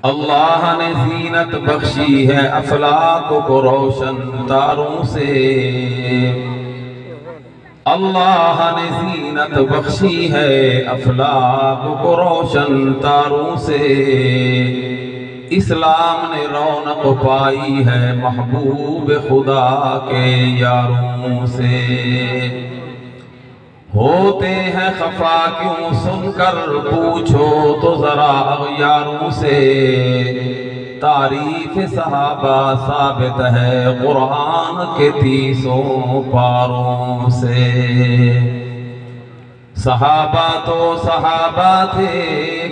اللہ نے زینت بخشی ہے افلاک کو روشن تاروں سے، اللہ نے زینت بخشی ہے افلاک کو روشن تاروں سے، اسلام نے رونق پائی ہے محبوب خدا کے یاروں سے۔ ہوتے ہیں خفا کیوں سن کر پوچھو تو ذرا اغیاروں سے، تعریف صحابہ ثابت ہے قرآن کے 30 پاروں سے۔ صحابہ تو صحابہ تھے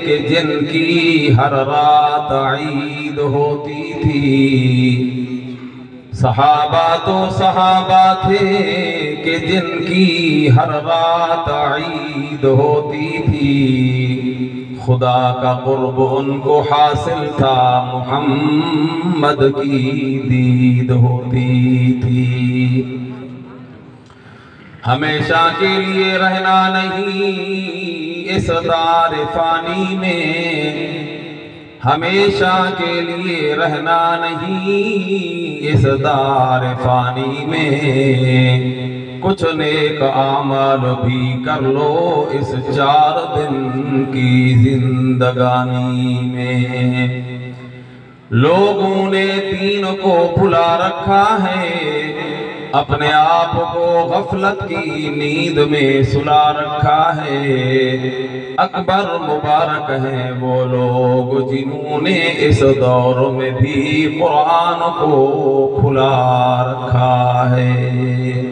کہ جن کی ہر رات عید ہوتی تھی، صحابہ تو صحابہ تھے کہ جن کی ہر رات عید ہوتی تھی، خدا کا قرب ان کو حاصل تھا محمد کی دید ہوتی تھی۔ ہمیشہ کے لیے رہنا نہیں اس دار فانی میں، ہمیشہ کے لیے رہنا نہیں اس دار فانی میں، کچھ نیک اعمال بھی کر لو اس 4 دن کی زندگانی میں۔ لوگوں نے دین کو بھلا رکھا ہے، اپنے آپ کو غفلت کی نیند میں سلا رکھا ہے، اکبر مبارک ہیں وہ لوگ جنہوں نے اس دور میں بھی قرآن کو کھلا رکھا ہے۔